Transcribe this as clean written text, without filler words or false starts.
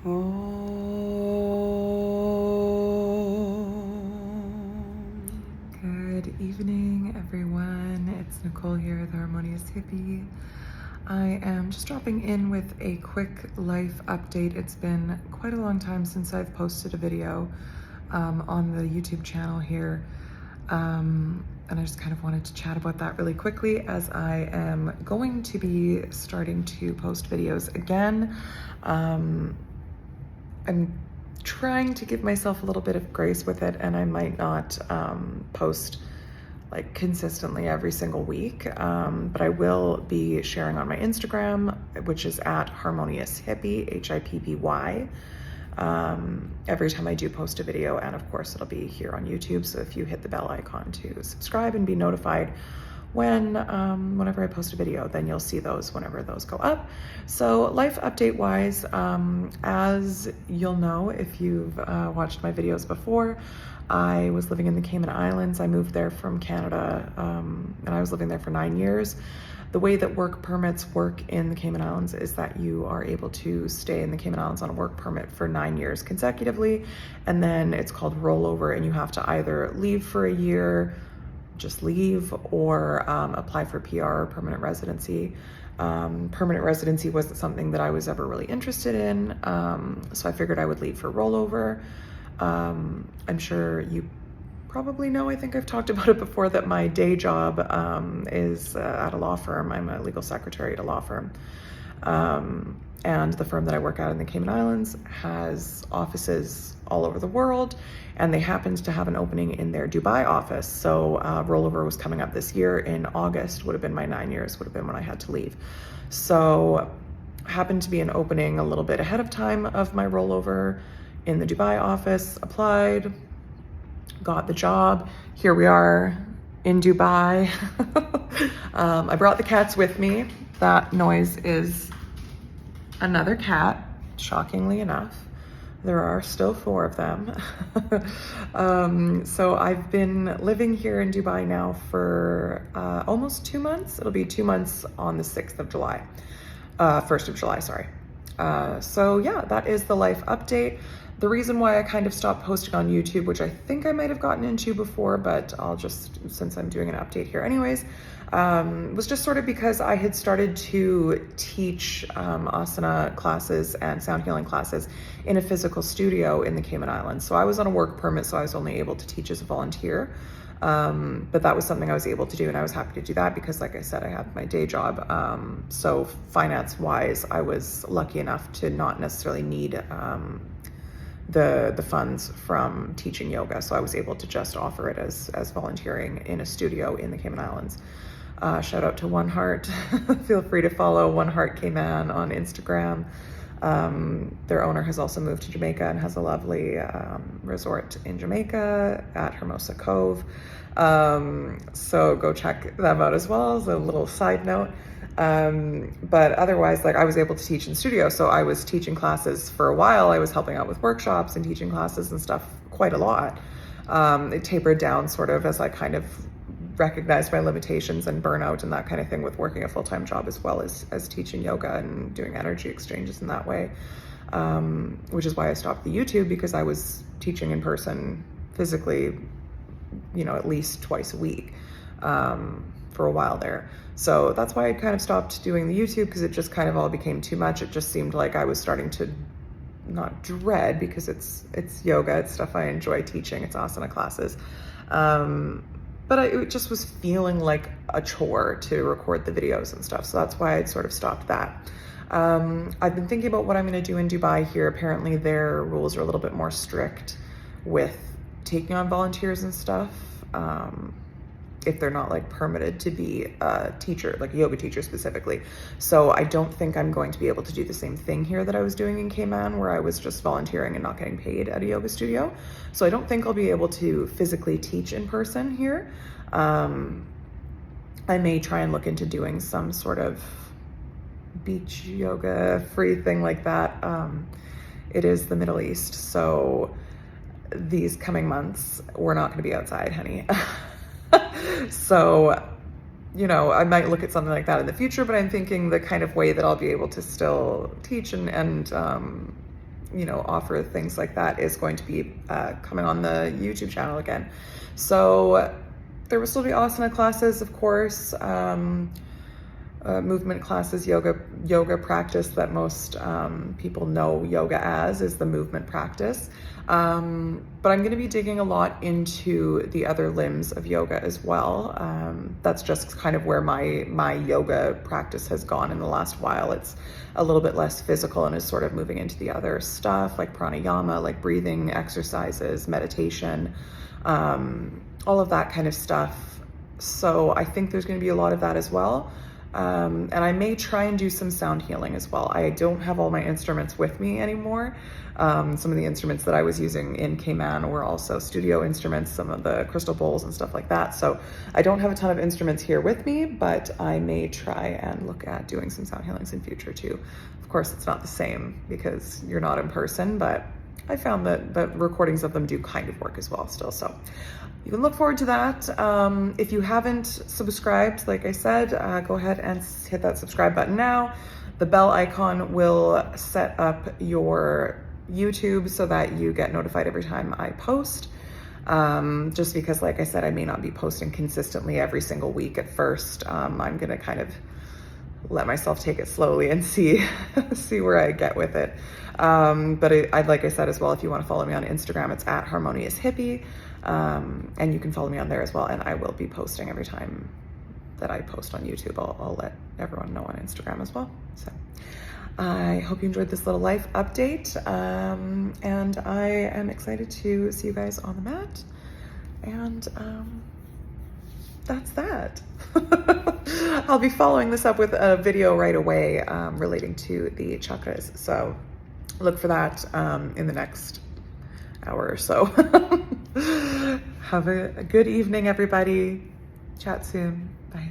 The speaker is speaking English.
Good evening, everyone. It's Nicole here, the Harmonious Hippy. I am just dropping in with a quick life update. It's been quite a long time since I've posted a video on the YouTube channel here. And I just kind of wanted to chat about that really quickly, as I am going to be starting to post videos again. I'm trying to give myself a little bit of grace with it, and I might not post like consistently every single week, but I will be sharing on my Instagram, which is at Harmonious Hippy, Hippy. Every time I do post a video, and of course it'll be here on YouTube, so if you hit the bell icon to subscribe and be notified whenever I post a video, then you'll see those whenever those go up. So life update wise, as you'll know if you've watched my videos before, I was living in the Cayman Islands. I moved there from Canada, and I was living there for 9 years. The way that work permits work in the Cayman Islands is that you are able to stay in the Cayman Islands on a work permit for 9 years consecutively, and then it's called rollover, and you have to either leave for a year, just leave, or apply for PR, permanent residency. Permanent residency wasn't something that I was ever really interested in, so I figured I would leave for rollover. I'm sure you probably know, I think I've talked about it before, that my day job is at a law firm. I'm a legal secretary at a law firm. And the firm that I work at in the Cayman Islands has offices all over the world, and they happened to have an opening in their Dubai office. So rollover was coming up this year in August, would have been my 9 years, would have been when I had to leave. So happened to be an opening a little bit ahead of time of my rollover in the Dubai office, applied, got the job. Here we are in Dubai. I brought the cats with me. That noise is another cat, shockingly enough. There are still 4 of them. So I've been living here in Dubai now for almost 2 months. It'll be 2 months on the 6th of July, 1st of July, sorry. So yeah, that is the life update. The reason why I kind of stopped posting on YouTube, which I think I might have gotten into before, but I'll just, since I'm doing an update here anyways, was just sort of because I had started to teach asana classes and sound healing classes in a physical studio in the Cayman Islands. So I was on a work permit, so I was only able to teach as a volunteer. But that was something I was able to do, and I was happy to do that because, like I said, I had my day job. So finance-wise, I was lucky enough to not necessarily need the funds from teaching yoga. So I was able to just offer it as volunteering in a studio in the Cayman Islands. Shout out to One Heart. Feel free to follow One Heart Cayman on Instagram. Their owner has also moved to Jamaica and has a lovely resort in Jamaica at Hermosa Cove. So go check them out as well as a little side note. But otherwise, like, I was able to teach in studio. So I was teaching classes for a while. I was helping out with workshops and teaching classes and stuff quite a lot. It tapered down sort of as I kind of recognized my limitations and burnout and that kind of thing with working a full-time job, as well as teaching yoga and doing energy exchanges in that way. Which is why I stopped the YouTube, because I was teaching in person physically, at least twice a week for a while there. So that's why I kind of stopped doing the YouTube, because it just kind of all became too much. It just seemed like I was starting to not dread, because it's yoga, it's stuff I enjoy teaching, it's asana classes. But it just was feeling like a chore to record the videos and stuff. So that's why I'd sort of stopped that. I've been thinking about what I'm going to do in Dubai here. Apparently their rules are a little bit more strict with taking on volunteers and stuff. If they're not like permitted to be a teacher, like a yoga teacher specifically. So I don't think I'm going to be able to do the same thing here that I was doing in Cayman, where I was just volunteering and not getting paid at a yoga studio. So I don't think I'll be able to physically teach in person here. I may try and look into doing some sort of beach yoga free thing like that. It is the Middle East, so these coming months, we're not going to be outside, honey. So, I might look at something like that in the future, but I'm thinking the kind of way that I'll be able to still teach and offer things like that is going to be coming on the YouTube channel again. So there will still be asana classes, of course, movement classes, yoga practice that most people know yoga as is the movement practice. But I'm going to be digging a lot into the other limbs of yoga as well. That's just kind of where my yoga practice has gone in the last while. It's a little bit less physical and is sort of moving into the other stuff like pranayama, like breathing exercises, meditation, all of that kind of stuff. So I think there's going to be a lot of that as well. And I may try and do some sound healing as well. I don't have all my instruments with me anymore. Some of the instruments that I was using in Cayman were also studio instruments, some of the crystal bowls and stuff like that. So I don't have a ton of instruments here with me, but I may try and look at doing some sound healings in future too. Of course, it's not the same because you're not in person, but I found that the recordings of them do kind of work as well still. So you can look forward to that. If you haven't subscribed, like I said, go ahead and hit that subscribe button now. The bell icon will set up your YouTube so that you get notified every time I post. Just because, like I said, I may not be posting consistently every single week at first. I'm gonna kind of let myself take it slowly and see where I get with it. But I'd like I said as well, if you want to follow me on Instagram, it's at Harmonious Hippy. And you can follow me on there as well. And I will be posting every time that I post on YouTube. I'll let everyone know on Instagram as well. So I hope you enjoyed this little life update. And I am excited to see you guys on the mat. And that's that. I'll be following this up with a video right away relating to the chakras. So look for that in the next hour or so. Have a good evening, everybody. Chat soon. Bye.